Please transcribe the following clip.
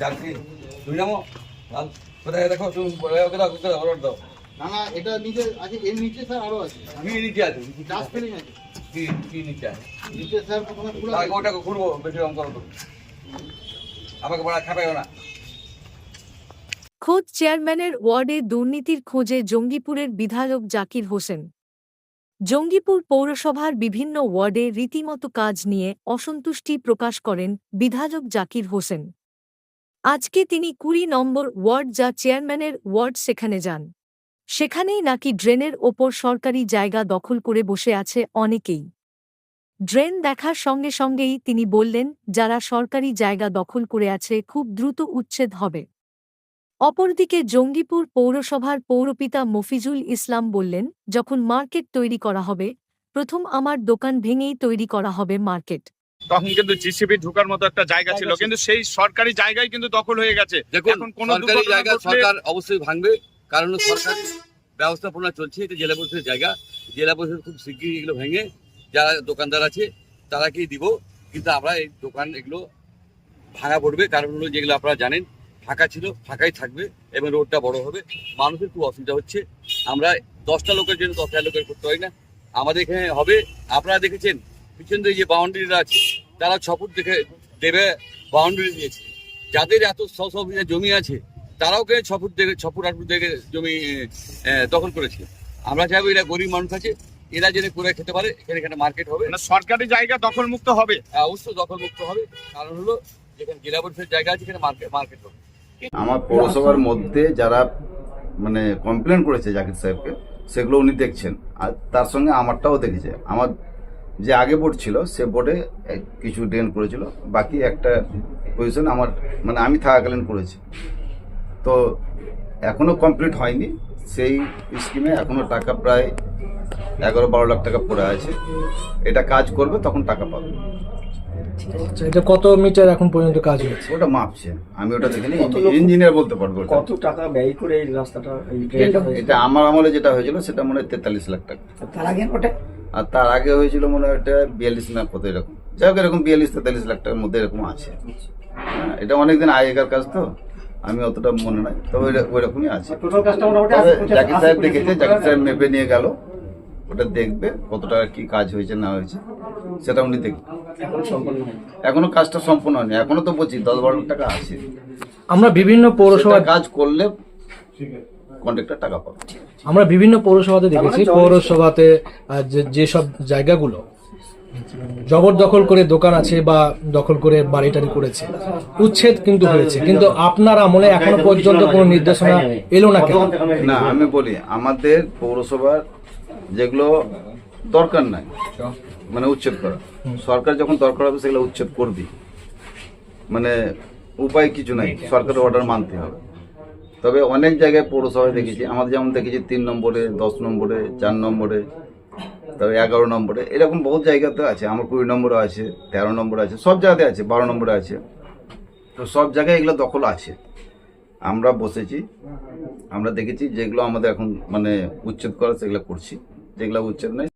জানছি তুই নামো কোথায় দেখো তুমি ওকে দাও অর্ডার দাও। না না, এটা নিচে আছে, এর নিচে স্যার আরো আছে। কি নিচে আছে? ডাস্টবিন আছে। কি নিচে আছে? নিচে স্যার প্রথমে খোলা আগে ওটাকে ঘুরবো, বেশি রকম করো তো, আমাকে বড় খাপাইও না। খোদ চেয়ারম্যানের ওয়ার্ডে দুর্নীতির খোঁজে জঙ্গিপুরের বিধায়ক জাকির হোসেন। জঙ্গিপুর পৌরসভার বিভিন্ন ওয়ার্ডে রীতিমতো কাজ নিয়ে অসন্তুষ্টি প্রকাশ করেন বিধায়ক জাকির হোসেন। আজকে তিনি ২০ নম্বর ওয়ার্ড যা চেয়ারম্যানের ওয়ার্ড সেখানে যান। সেখানেই নাকি ড্রেনের ওপর সরকারি জায়গা দখল করে বসে আছে অনেকেই। ড্রেন দেখার সঙ্গে সঙ্গেই তিনি বললেন, যারা সরকারি জায়গা দখল করে আছে খুব দ্রুত উচ্ছেদ হবে। অপরদিকে জঙ্গিপুর পৌরসভার পৌরপিতা মফিজুল ইসলাম বললেন, যখন মার্কেট তৈরি করা হবে, প্রথম আমার দোকান ভেঙেই তৈরি করা হবে মার্কেট। তখন কিন্তু জিসিবি ঢোকার মতো একটা জায়গা ছিল, কিন্তু সেই সরকারি জায়গায় কিন্তু দখল হয়ে গেছে। এখন কোন সরকারি জায়গা সরকার অবশ্যই ভাঙবে, কারণ সরকারি ব্যবস্থাপনা চলছে। এটা জেলা পরিষদের জায়গা, জেলা পরিষদ খুব শিগগিরই এগুলো ভেঙে যারা দোকানদার আছে তারাকেই দিব। কিন্তু আমরা এই দোকান এগুলো ভাঙা পড়বে, কারণ হলো যেগুলো আপনারা জানেন ফাঁকা ছিল, ফাঁকাই থাকবে এবং রোডটা বড় হবে। মানুষের খুব অসুবিধা হচ্ছে। আমরা 10টা লোকের জন্য 10,000 লোকের করতে হয় না, আমাদের এখানে হবে। আপনারা দেখেছেন পিছন দিয়ে যে বাউন্ডারিরা আছে তারা 6 ফুট দেখে দেবে বাউন্ডারি দিয়েছে। যাদের এত বিঘা জমি আছে তারাও কে 6 ফুট 8 ফুট দেখে জমি দখল করেছে। আমরা চাইবো এরা গরিব মানুষ আছে, এরা যেন করে খেতে পারে, এখানে মার্কেট হবে। সরকারি জায়গা দখল মুক্ত হবে, অবশ্যই দখল মুক্ত হবে, কারণ হলো যেখানে জেলা পরিষদের জায়গা আছে এখানে মার্কেট হবে। আমার পৌরসভার মধ্যে যারা মানে কমপ্লেন করেছে জাকির সাহেবকে, সেগুলো উনি দেখছেন, আর তার সঙ্গে আমারটাও দেখেছে। আমার যে আগে বোর্ড ছিল সে বোর্ডে কিছু ড্রেন করেছিল, বাকি একটা পজিশন আমার মানে আমি থাকাকালীন করেছি। তো এখনো কমপ্লিট হয়নি, সেই স্কিমে এখনো টাকা প্রায় 11-12 লাখ টাকা পড়ে আছে। এটা কাজ করবে তখন টাকা পাবে। আচ্ছা, এটা কত মিটার এখন পর্যন্ত কাজ হয়েছে? ওটা মাপছে, আমি ওটা দেখিনি, ইঞ্জিনিয়ার বলতে পারবো। কত টাকা ব্যয় করে এই রাস্তাটা এটা আমার আমলে যেটা হয়েছিল সেটা মনে হয় 43 লাখ টাকা। তার আগে ওটা আর তার আগে হয়েছিল মনে হয় এটা 42 না কত এরকম, যাই হোক এরকম 42-43 লাখ টাকার মধ্যে এরকম আছে। হ্যাঁ, এটা অনেকদিন আগেকার কাজ তো আমি অতটা মনে নাই, তবে ওইরকমই আছে। টোটাল কাজটা মোটামুটি জাকির সাহেব দেখেছে, জাকির সাহেব মেপে নিয়ে গেল, ওটা দেখবে কত টাকা কি কাজ হয়েছে না হয়েছে সেটা উনি দেখবে। এখনো কাজটা সম্পূর্ণ হয়নি, এখনো তো বলছি 10-12 লাখ টাকা আছে। আমরা বিভিন্ন পৌরসভা কাজ করলে কন্ট্রাক্টর টাকা পাবে। আমরা বিভিন্ন পৌরসভাতে দেখেছি, পৌরসভাতে যেসব জায়গাগুলো জবরদখল করে দোকান আছে বা দখল করে বাড়িটারি করেছে, উচ্ছেদ কিন্তু হয়েছে, কিন্তু আপনার আমলে এখনো পর্যন্ত কোনো নির্দেশনা এলো না কেন? না, আমি বলি আমাদের পৌরসভার যেগুলো দরকার নাই মানে উচ্ছেদ করা, সরকার যখন দরকার হবে সেগুলো উচ্ছেদ করবি, মানে উপায় কিছু নাই, সরকারের অর্ডার মানতে হবে। তবে অনেক জায়গায় পৌরসভায় দেখেছি, আমাদের যেমন দেখেছি 3 নম্বরে, 10 নম্বরে, 4 নম্বরে, তবে 11 নম্বরে, এরকম বহুত জায়গাতে আছে। আমার 20 নম্বরে আছে, 13 নম্বরে আছে, সব জায়গাতে আছে, 12 নম্বরে আছে। তো সব জায়গায় এগুলো দখল আছে। আমরা বসেছি, আমরা দেখেছি যেগুলো আমাদের এখন মানে উচ্ছেদ করা সেগুলো করছি, যেগুলো উচ্ছেদ নেই